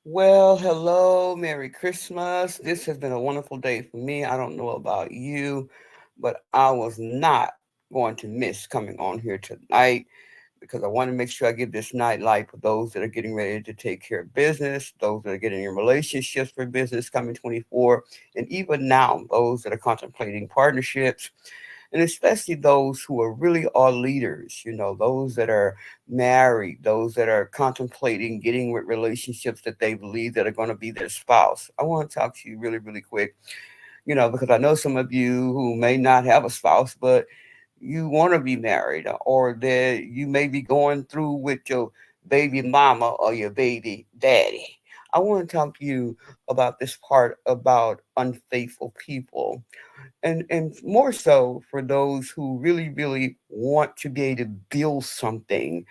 Well, hello, Merry Christmas. This has been a wonderful day for me. I don't know about you, but I was not going to miss coming on here tonight because I want to make sure I give this night light for those that are getting ready to take care of business, those that are getting in relationships for business coming 24, and even now, those that are contemplating partnerships and especially those who are really are leaders, those that are married, those that are contemplating getting with relationships that they believe that are going to be their spouse. I want to talk to you really, really quick, because I know some of you who may not have a spouse, but you want to be married, or that you may be going through with your baby mama or your baby daddy. I want to talk to you about this part about unfaithful people and more so for those who really really want to be able to build something.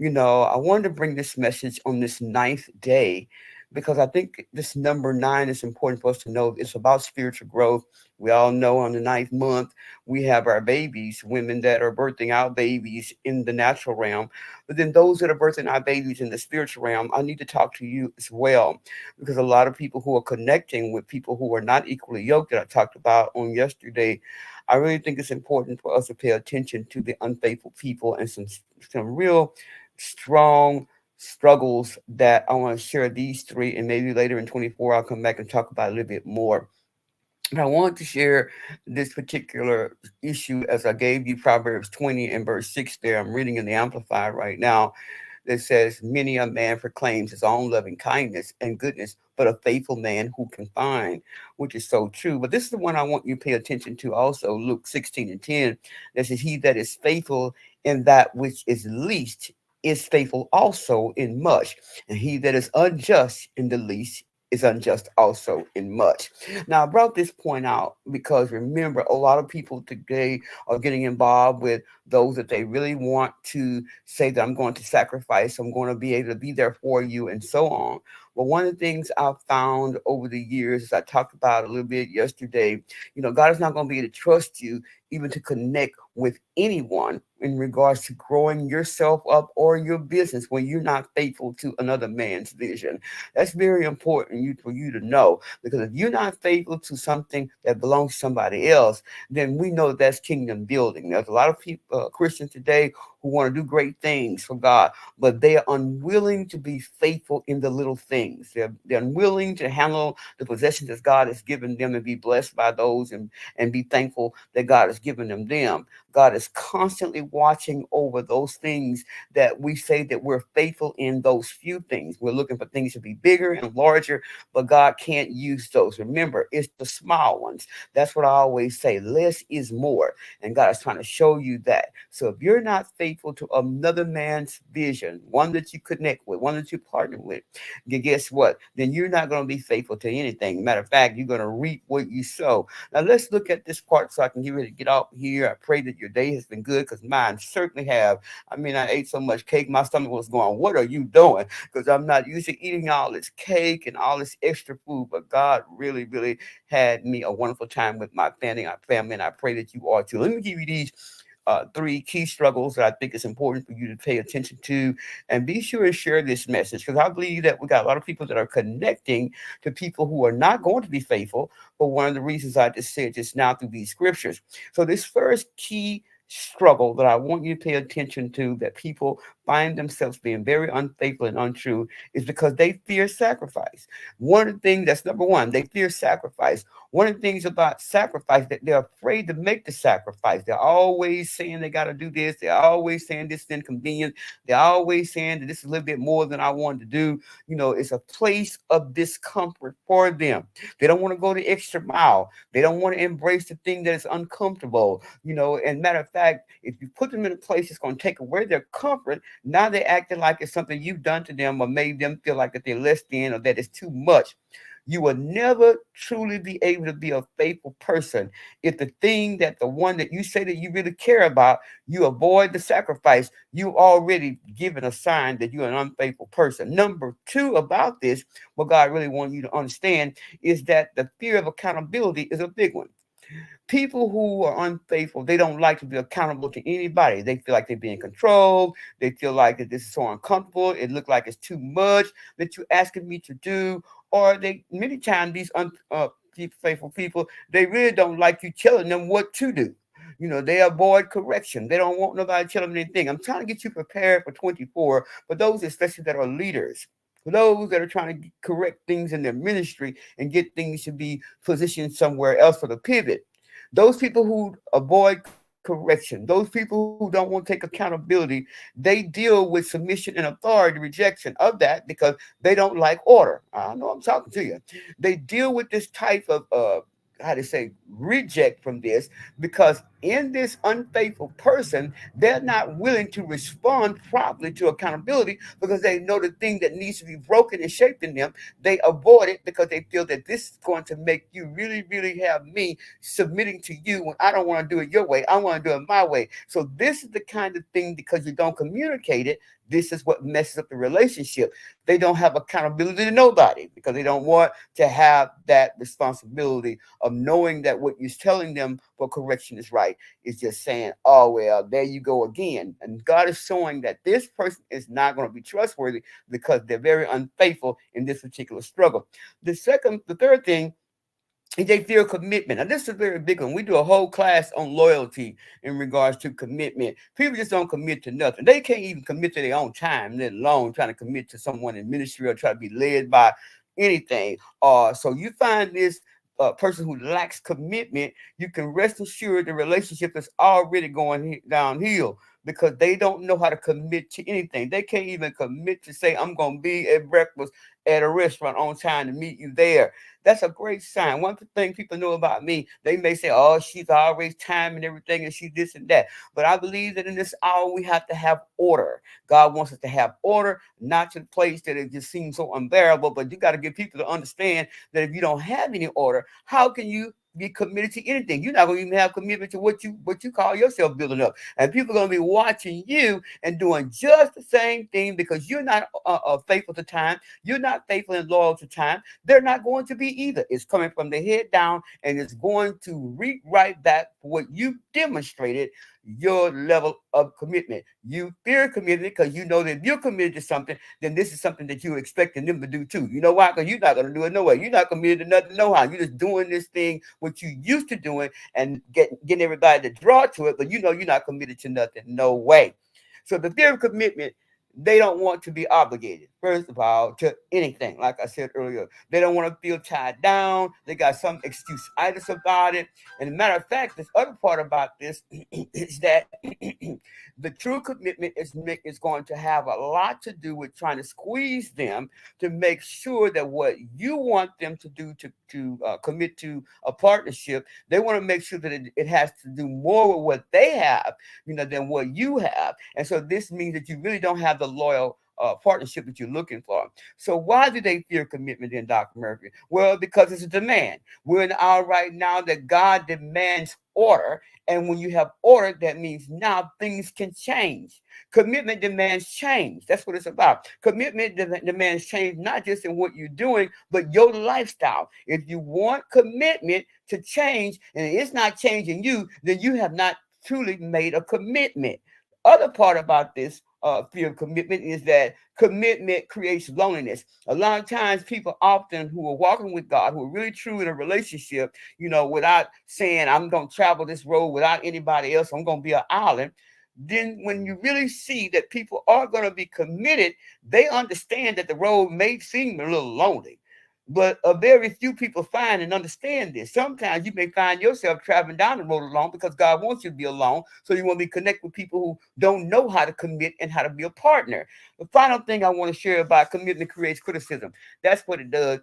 I wanted to bring this message on this ninth day because I think this number nine is important for us to know. It's about spiritual growth. We all know on the ninth month, we have our babies, women that are birthing out babies in the natural realm. But then those that are birthing out babies in the spiritual realm, I need to talk to you as well because a lot of people who are connecting with people who are not equally yoked that I talked about on yesterday, I really think it's important for us to pay attention to the unfaithful people and some real strong struggles that I want to share these three, and maybe later in 24, I'll come back and talk about it a little bit more. But I want to share this particular issue as I gave you Proverbs 20 and verse 6 there. I'm reading in the Amplified right now that says, many a man proclaims his own loving kindness and goodness, but a faithful man who can find, which is so true. But this is the one I want you to pay attention to also, Luke 16 and 10. That says, he that is faithful in that which is least is faithful also in much. And he that is unjust in the least is unjust also in much. Now, I brought this point out because remember, a lot of people today are getting involved with those that they really want to say that I'm going to sacrifice, I'm going to be able to be there for you, and so on. But one of the things I've found over the years, as I talked about a little bit yesterday, God is not going to be able to trust you even to connect with anyone in regards to growing yourself up or your business when you're not faithful to another man's vision. That's very important for you to know because if you're not faithful to something that belongs to somebody else, then we know that that's kingdom building. There's a lot of people, Christians today, who want to do great things for God, but they are unwilling to be faithful in the little things. They're unwilling to handle the possessions that God has given them and be blessed by those and be thankful that God has given them. God is constantly watching over those things that we say that we're faithful in those few things. We're looking for things to be bigger and larger, but God can't use those. Remember, it's the small ones. That's what I always say. Less is more. And God is trying to show you that. So if you're not faithful to another man's vision, one that you connect with, one that you partner with, guess what? Then you're not going to be faithful to anything. Matter of fact, you're going to reap what you sow. Now let's look at this part so I can get ready to get out here. I pray that your day has been good because mine certainly have. I mean, I ate so much cake, my stomach was going, what are you doing? Because I'm not used to eating all this cake and all this extra food. But God really, really had me a wonderful time with my family, and I pray that you are too. Let me give you these three key struggles that I think is important for you to pay attention to. And be sure and share this message because I believe that we got a lot of people that are connecting to people who are not going to be faithful. But one of the reasons I just said just now through these scriptures. So, this first key struggle that I want you to pay attention to that people find themselves being very unfaithful and untrue is because they fear sacrifice. One of the things that's number one, they fear sacrifice. One of the things about sacrifice that they're afraid to make the sacrifice. They're always saying they got to do this. They're always saying this is inconvenient. They're always saying that this is a little bit more than I wanted to do. It's a place of discomfort for them. They don't want to go the extra mile. They don't want to embrace the thing that is uncomfortable. And matter of fact, if you put them in a place that's going to take away their comfort, now they're acting like it's something you've done to them or made them feel like that they're less than or that it's too much. You will never truly be able to be a faithful person if the thing that the one that you say that you really care about, you avoid the sacrifice. You already given a sign that you're an unfaithful person. Number two about this, what God really wants you to understand is that the fear of accountability is a big one. People who are unfaithful, they don't like to be accountable to anybody. They feel like they're being controlled. They feel like that this is so uncomfortable. It looks like it's too much that you're asking me to do. Or they many times these faithful people, they really don't like you telling them what to do. They avoid correction. They don't want nobody telling them anything. I'm trying to get you prepared for 24, for those especially that are leaders, for those that are trying to correct things in their ministry and get things to be positioned somewhere else for the pivot. Those people who avoid correction, those people who don't want to take accountability, they deal with submission and authority rejection of that because they don't like order. I know I'm talking to you. They deal with this type of how to say reject from this because in this unfaithful person, they're not willing to respond properly to accountability because they know the thing that needs to be broken and shaped in them. They avoid it because they feel that this is going to make you really, really have me submitting to you when I don't want to do it your way. I want to do it my way. So this is the kind of thing because you don't communicate it. This is what messes up the relationship. They don't have accountability to nobody because they don't want to have that responsibility of knowing that what you're telling them for correction is right. It's just saying, oh, well, there you go again. And God is showing that this person is not going to be trustworthy because they're very unfaithful in this particular struggle. The third thing, they fear commitment. Now, this is a very big one. We do a whole class on loyalty in regards to commitment. People just don't commit to nothing. They can't even commit to their own time, let alone trying to commit to someone in ministry or try to be led by anything. So you find this person who lacks commitment, you can rest assured the relationship is already going downhill because they don't know how to commit to anything. They can't even commit to say, I'm going to be at breakfast at a restaurant on time to meet you there. That's a great sign. One thing people know about me, they may say, oh, she's always time and everything, and she's this and that. But I believe that in this hour, we have to have order. God wants us to have order, not to the place that it just seems so unbearable. But you got to get people to understand that if you don't have any order, how can you be committed to anything? You're not going to even have commitment to what you call yourself building up. And people are going to be watching you and doing just the same thing because you're not faithful to time. You're not faithful and loyal to time. They're not going to be either. It's coming from the head down and it's going to rewrite back what you demonstrated your level of commitment. You fear commitment because you know that if you're committed to something, then this is something that you're expecting them to do too. You know why? Because you're not going to do it no way. You're not committed to nothing, no how. You're just doing this thing what you used to doing and getting everybody to draw to it, but you know you're not committed to nothing, no way. So the fear of commitment, they don't want to be obligated, first of all, to anything. Like I said earlier, they don't want to feel tied down. They got some excuse itis about it. And a matter of fact, this other part about this is that the true commitment is going to have a lot to do with trying to squeeze them to make sure that what you want them to do to commit to a partnership, they want to make sure that it has to do more with what they have, than what you have. And so this means that you really don't have the loyal partnership that you're looking for. So why do they fear commitment then, Dr. Murphy? Well, because it's a demand. We're in an hour right now that God demands order. And when you have order, that means now things can change. Commitment demands change. That's what it's about. Commitment demands change, not just in what you're doing, but your lifestyle. If you want commitment to change and it's not changing you, then you have not truly made a commitment. Other part about this fear of commitment is that commitment creates loneliness. A lot of times, people often who are walking with God, who are really true in a relationship, without saying, I'm going to travel this road without anybody else, I'm going to be an island. Then, when you really see that people are going to be committed, they understand that the road may seem a little lonely. But a very few people find and understand this. Sometimes you may find yourself traveling down the road alone because God wants you to be alone. So you want to be connected with people who don't know how to commit and how to be a partner. The final thing I want to share about commitment creates criticism. That's what it does.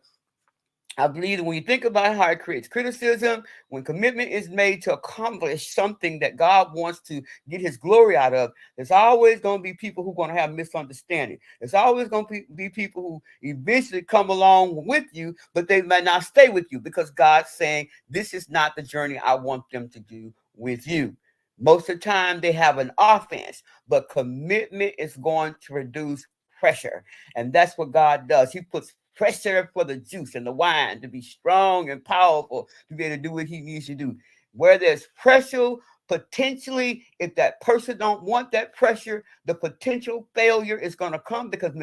I believe that when you think about how it creates criticism, when commitment is made to accomplish something that God wants to get his glory out of, there's always going to be people who are going to have misunderstanding. There's always going to be people who eventually come along with you, but they might not stay with you because God's saying, this is not the journey I want them to do with you. Most of the time, they have an offense, but commitment is going to reduce pressure. And that's what God does. He puts pressure for the juice and the wine to be strong and powerful to be able to do what he needs to do. Where there's pressure, potentially, if that person don't want that pressure, the potential failure is going to come because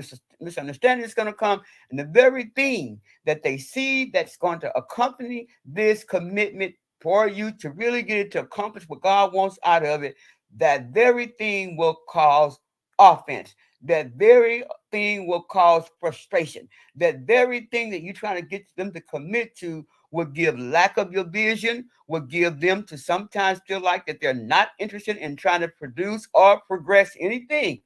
misunderstanding is going to come. And the very thing that they see that's going to accompany this commitment for you to really get it to accomplish what God wants out of it, that very thing will cause offense. That very thing will cause frustration. That very thing that you're trying to get them to commit to will give lack of your vision, will give them to sometimes feel like that they're not interested in trying to produce or progress anything.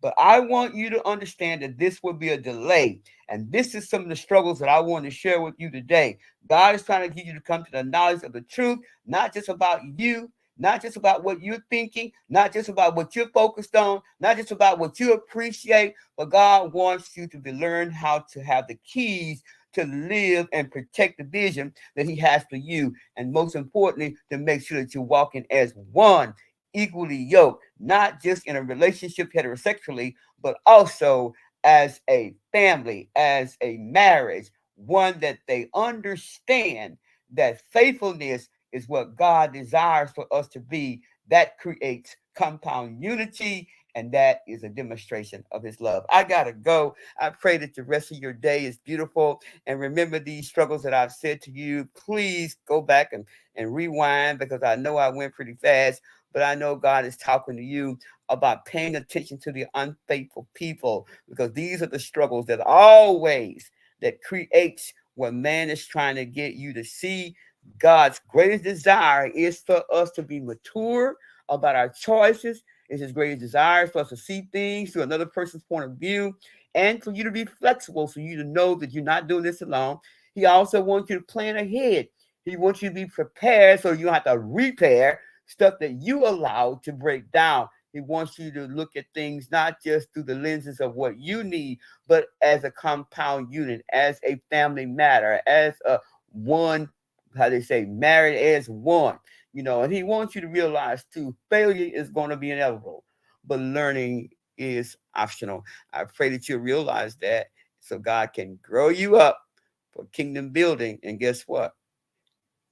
But I want you to understand that this will be a delay. And this is some of the struggles that I want to share with you today. God is trying to get you to come to the knowledge of the truth, not just about you, not just about what you're thinking, not just about what you're focused on, not just about what you appreciate, but God wants you to learn how to have the keys to live and protect the vision that He has for you. And most importantly, to make sure that you're walking as one, equally yoked, not just in a relationship heterosexually, but also as a family, as a marriage, one that they understand that faithfulness is what God desires for us to be. That creates compound unity, and that is a demonstration of His love. I gotta go. I pray that the rest of your day is beautiful. And remember these struggles that I've said to you. Please go back and rewind because I know I went pretty fast, but I know God is talking to you about paying attention to the unfaithful people because these are the struggles that always that creates what man is trying to get you to see. God's greatest desire is for us to be mature about our choices. It's His greatest desire for us to see things through another person's point of view and for you to be flexible, for you to know that you're not doing this alone. He also wants you to plan ahead. He wants you to be prepared so you don't have to repair stuff that you allowed to break down. He wants you to look at things not just through the lenses of what you need, but as a compound unit, as a family matter, as a one, how they say, married as one. And He wants you to realize too, failure is going to be inevitable, but learning is optional. I pray that you realize that so God can grow you up for kingdom building. And guess what?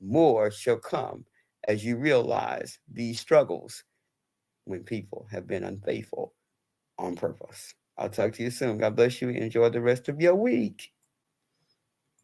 More shall come as you realize these struggles when people have been unfaithful on purpose. I'll talk to you soon. God bless you. Enjoy the rest of your week.